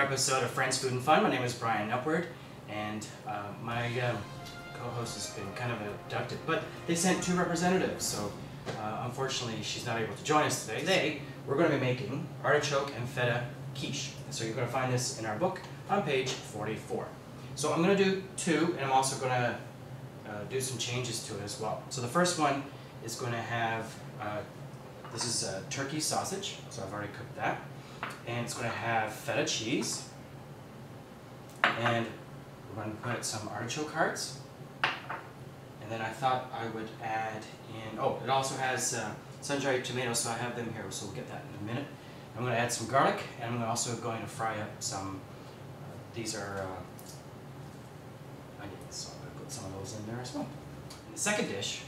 episode of Friends, Food and Fun. My name is Brian Upward, and my co-host has been kind of abducted, but they sent two representatives, so unfortunately she's not able to join us today. Today we're going to be making artichoke and feta quiche. So you're going to find this in our book on page 44. So I'm going to do two, and I'm also going to do some changes to it as well. So the first one is going to have, this is turkey sausage, so I've already cooked that. And it's going to have feta cheese, and we're going to put some artichoke hearts, and then I thought I would add in, oh, it also has sun-dried tomatoes, so I have them here, so we'll get that in a minute. I'm going to add some garlic, and I'm also going to fry up some, these are onions, so I'm going to put some of those in there as well. In the second dish,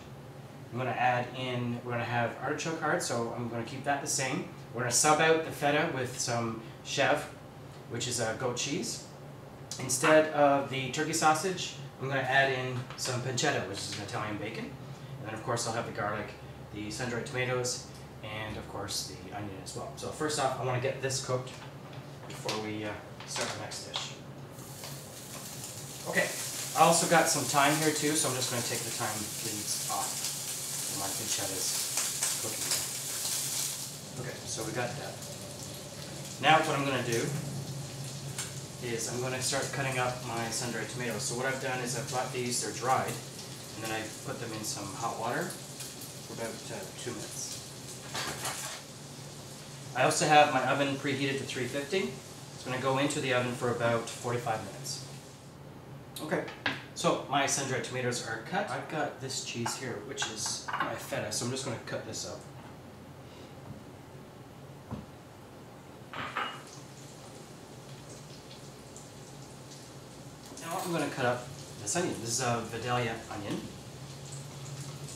I'm going to add in, we're going to have artichoke hearts, so I'm going to keep that the same. We're going to sub out the feta with some chèvre, which is goat cheese. Instead of the turkey sausage, I'm going to add in some pancetta, which is an Italian bacon. And then of course I'll have the garlic, the sun-dried tomatoes, and of course the onion as well. So first off, I want to get this cooked before we start the next dish. Okay, I also got some thyme here too, so I'm just going to take the thyme leaves off when my pancetta is cooking. Okay, so we got that. Now what I'm going to do is I'm going to start cutting up my sun-dried tomatoes. So what I've done is I've bought these, they're dried, and then I put them in some hot water for about 2 minutes. I also have my oven preheated to 350. It's going to go into the oven for about 45 minutes. Okay, so my sun-dried tomatoes are cut. I've got this cheese here, which is my feta, so I'm just going to cut this up. Now I'm going to cut up this onion. This is a Vidalia onion.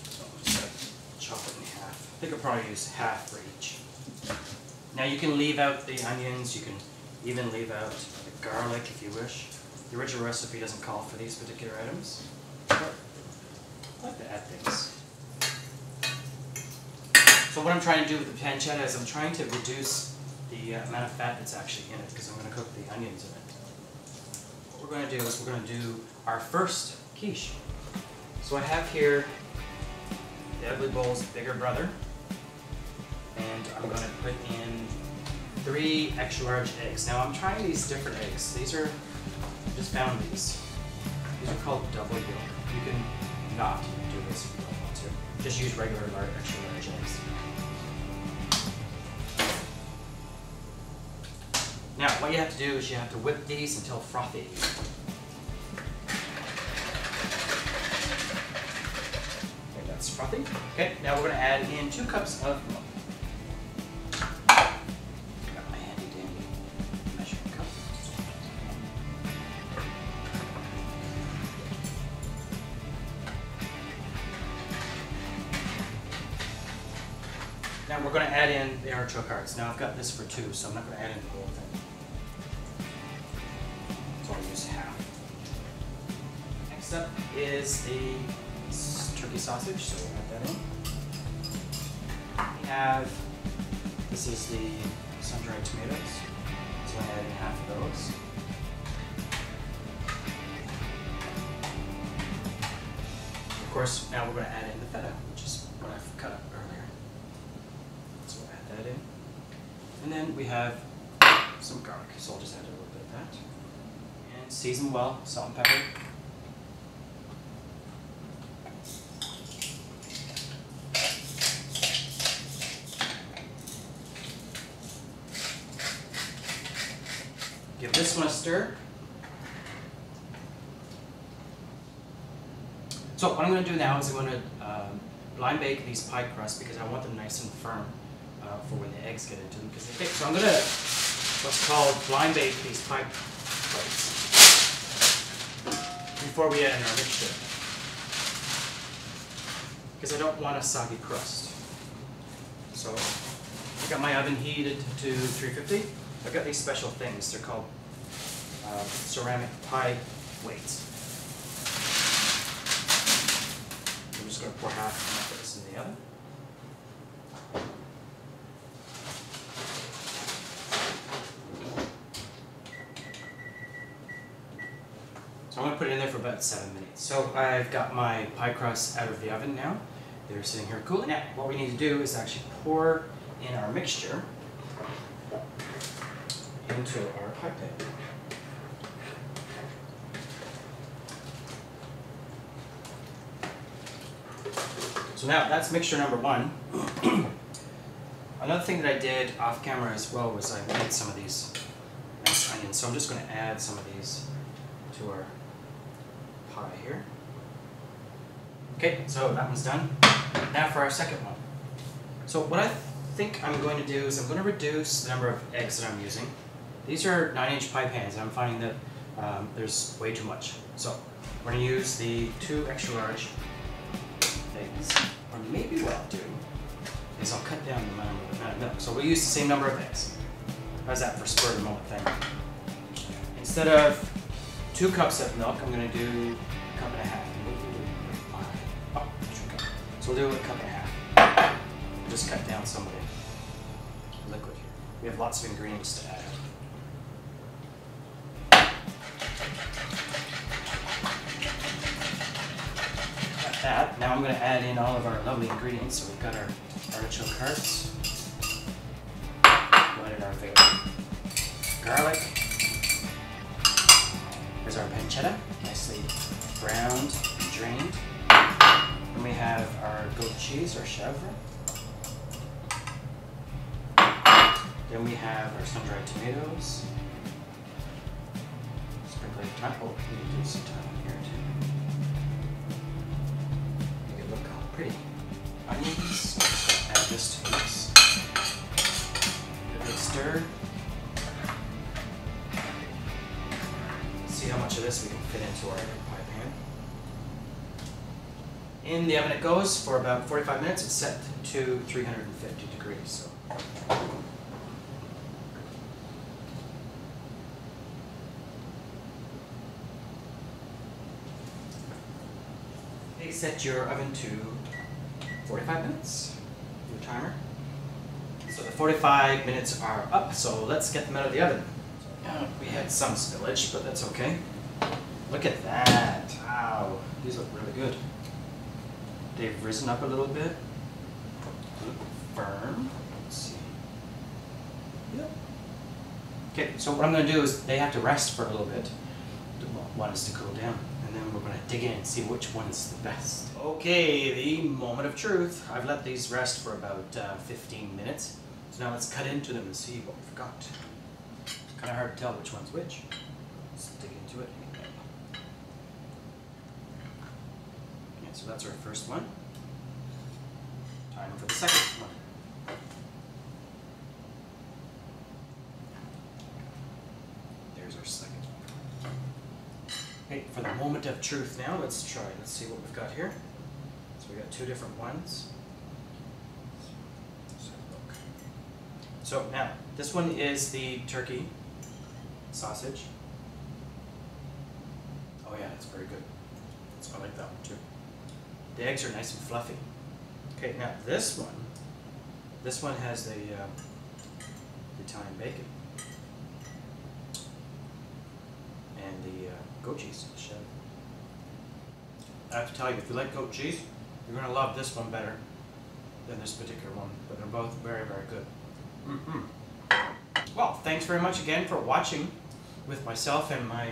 So I'm just going to chop it in half. I think I'll probably use half for each. Now you can leave out the onions, you can even leave out the garlic if you wish. The original recipe doesn't call for these particular items, but I like to add things. So what I'm trying to do with the pancetta is I'm trying to reduce the amount of fat that's actually in it, because I'm going to cook the onions in it. What we're going to do is we're going to do our first quiche. So I have here the Ugly Bowl's bigger brother, and I'm going to put in 3 extra large eggs. Now I'm trying these different eggs. These are, I just found these. These are called double yolk. You can not do this if you don't want to. Just use regular extra large eggs. Now, what you have to do is you have to whip these until frothy. Okay, that's frothy. Okay, now we're going to add in 2 cups of milk. Got my handy dandy measuring cup. Now we're going to add in the artichoke hearts. Now I've got this for 2, so I'm not going to add in the whole thing. So I'll use half. Next up is the turkey sausage, so we'll add that in. We have, this is the sun-dried tomatoes, so I'll add in half of those. Of course, now we're going to add in the feta, which is what I've cut up earlier. So we'll add that in. And then we have some garlic, so I'll just add a little bit of that. And season well, salt and pepper. Give this one a stir. So what I'm going to do now is I'm going to blind bake these pie crusts because I want them nice and firm for when the eggs get into them. So I'm going to what's called blind bake these pie plates before we add in our mixture, because I don't want a soggy crust. So I got my oven heated to 350. I've got these special things. They're called ceramic pie weights. I'm just going to pour half and put this in the oven. So I'm going to put it in there for about 7 minutes. So I've got my pie crusts out of the oven now. They're sitting here cooling. Now, what we need to do is actually pour in our mixture into our pie pan. So now that's mixture number one. Another thing that I did off camera as well was I made some of these nice onions. So I'm just going to add some of these to our pie here. Okay, so that one's done. Now for our second one. So what I think I'm going to do is I'm going to reduce the number of eggs that I'm using. These are 9-inch pie pans and I'm finding that there's way too much. So we're going to use the 2 extra large eggs. Or maybe what I'll do is I'll cut down the amount of milk. So we'll use the same number of eggs. How's that for spur of the moment thing? Instead of 2 cups of milk, I'm going to do a cup and a half. Oh, so we'll do a cup and a half. We'll just cut down some of the liquid here. We have lots of ingredients to add. Got that. Now I'm going to add in all of our lovely ingredients. So we've got our artichoke hearts. We'll add in our favorite garlic. Here's our pancetta, nicely browned and drained. Then we have our goat cheese, or chèvre. Then we have our sun-dried tomatoes. Sprinkle of thyme. Oh, we need to do some thyme here too. Make it look all pretty. Onions. Add this to this. Give it a stir. See how much of this we can fit into our pie pan. In the oven it goes for about 45 minutes. It's set to 350 degrees. So. Set your oven to 45 minutes. Your timer. So the 45 minutes are up. So let's get them out of the oven. Yeah, we had some spillage, but that's okay. Look at that. Wow, these look really good. They've risen up a little bit. Look firm. Let's see. Yep. Okay, so what I'm going to do is they have to rest for a little bit. One is to cool down, and then we're going to dig in and see which one is the best. Okay, the moment of truth. I've let these rest for about 15 minutes. So now let's cut into them and see what we've got. Kind of hard to tell which one's which. Let's dig into it. Yeah, so that's our first one. Time for the second one. There's our second one. Okay, for the moment of truth now, let's try. Let's see what we've got here. So we got 2 different ones. Let's have a look. So now, this one is the turkey sausage. Oh yeah, it's very good. I like that one too. The eggs are nice and fluffy. Okay, now this one has the Italian bacon and the goat cheese. I have to tell you, if you like goat cheese, you're going to love this one better than this particular one, but they're both very, very good. Well, thanks very much again for watching with myself and my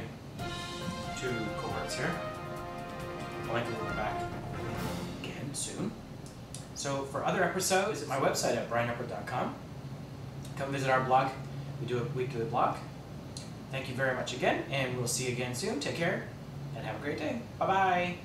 2 cohorts here. I'd like to be back again soon. So for other episodes, visit my website at brianupward.com. Come visit our blog. We do a weekly blog. Thank you very much again, and we'll see you again soon. Take care, and have a great day. Bye-bye.